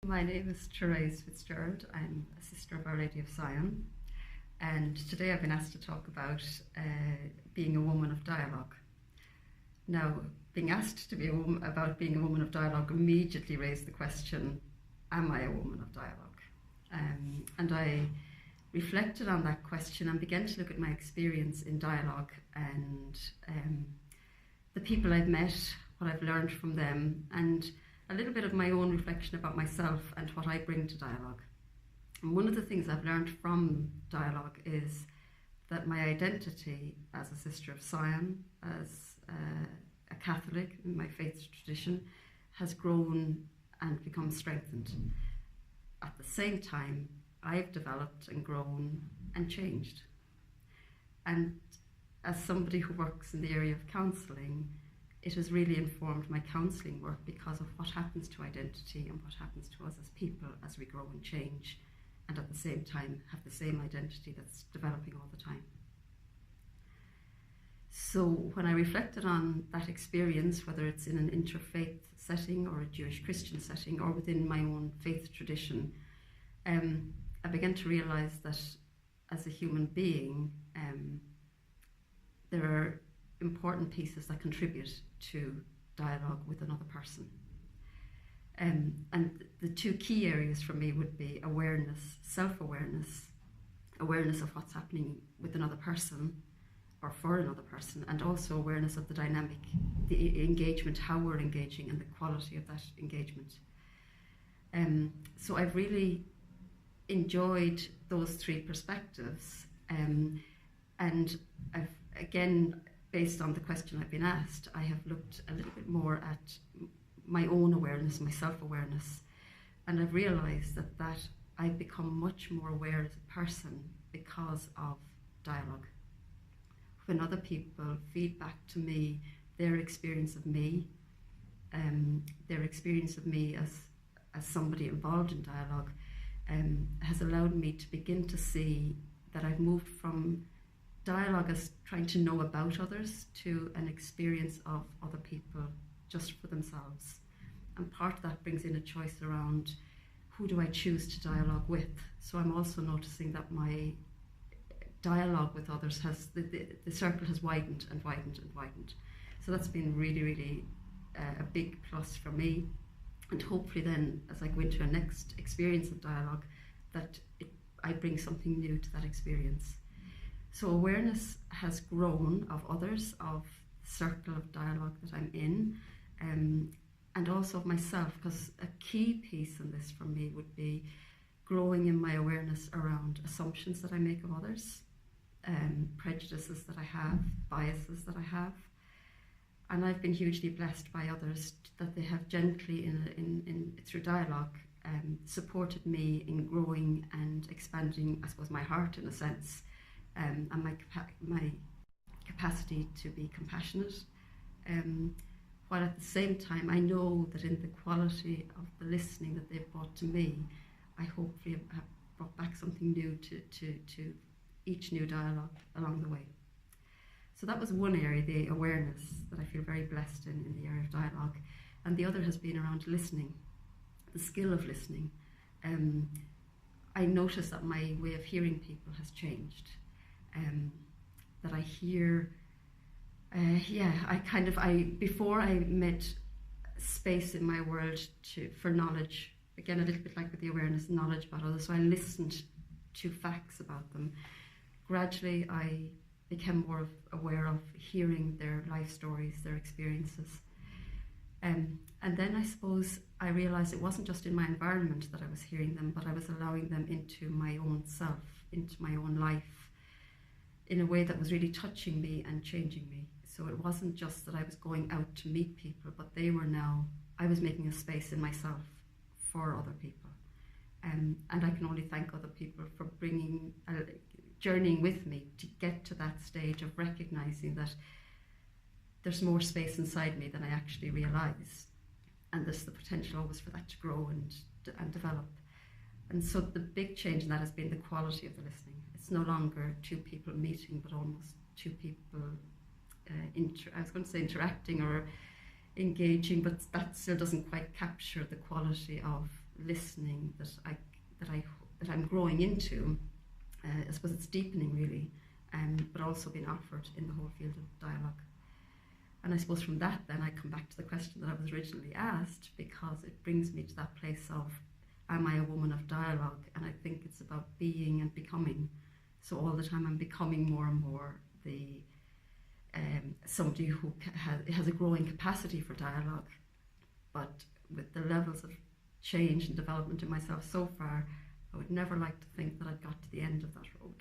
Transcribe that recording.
My name is Therese I'm a sister of Our Lady of Sion, and today I've been asked to talk about being a woman of dialogue. Now, being asked to be about being a woman of dialogue immediately raised the question, am I a woman of dialogue? And I reflected on that question and began to look at my experience in dialogue and the people I've met, what I've learned from them, and a little bit of my own reflection about myself and what I bring to dialogue. And one of the things I've learned from dialogue is that my identity as a sister of Sion, as a Catholic in my faith tradition, has grown and become strengthened. At the same time, I've developed and grown and changed. And as somebody who works in the area of counselling, it has really informed my counselling work because of what happens to identity and what happens to us as people as we grow and change, and at the same time have the same identity that's developing all the time. So when I reflected on that experience, whether it's in an interfaith setting or a Jewish Christian setting or within my own faith tradition, I began to realise that as a human being, there are important pieces that contribute to dialogue with another person. And the two key areas for me would be awareness, self-awareness, awareness of what's happening with another person or for another person, and also awareness of the dynamic, the engagement, how we're engaging and the quality of that engagement. So I've really enjoyed those three perspectives, and I've, again, based on the question I've been asked, I have looked a little bit more at my own awareness, my self-awareness, and I've realised that I've become much more aware as a person because of dialogue. When other people feed back to me their experience of me, their experience of me as somebody involved in dialogue, has allowed me to begin to see that I've moved from dialogue as trying to know about others to an experience of other people just for themselves. And part of that brings in a choice around who do I choose to dialogue with. So I'm also noticing that my dialogue with others has, the circle has widened and widened and widened. So that's been really, really a big plus for me. And hopefully then, as I go into a next experience of dialogue, that I bring something new to that experience. So awareness has grown of others, of the circle of dialogue that I'm in, and also of myself, because a key piece in this for me would be growing in my awareness around assumptions that I make of others, prejudices that I have, biases that I have. And I've been hugely blessed by others that they have gently, through dialogue, supported me in growing and expanding, I suppose, my heart in a sense, and my capacity to be compassionate, while at the same time I know that in the quality of the listening that they've brought to me, I hopefully have brought back something new to each new dialogue along the way. So that was one area, the awareness, that I feel very blessed in the area of dialogue. And the other has been around listening, the skill of listening. I notice that my way of hearing people has changed. That I hear, before I made space in my world for knowledge, again a little bit like with the awareness, knowledge about others, so I listened to facts about them. Gradually I became more aware of hearing their life stories, their experiences. And then I suppose I realised it wasn't just in my environment that I was hearing them, but I was allowing them into my own self, into my own life, in a way that was really touching me and changing me. So it wasn't just that I was going out to meet people, but I was making a space in myself for other people. And I can only thank other people for journeying with me to get to that stage of recognising that there's more space inside me than I actually realise. And there's the potential always for that to grow and develop. And so the big change in that has been the quality of the listening. It's no longer two people meeting, but almost two people, I was going to say interacting or engaging, but that still doesn't quite capture the quality of listening that I'm growing into. I suppose it's deepening really, but also being offered in the whole field of dialogue. And I suppose from that then I come back to the question that I was originally asked, because it brings me to that place of, am I a woman of dialogue? And I think it's about being and becoming. So all the time I'm becoming more and more somebody who has a growing capacity for dialogue, but with the levels of change and development in myself so far, I would never like to think that I'd got to the end of that road.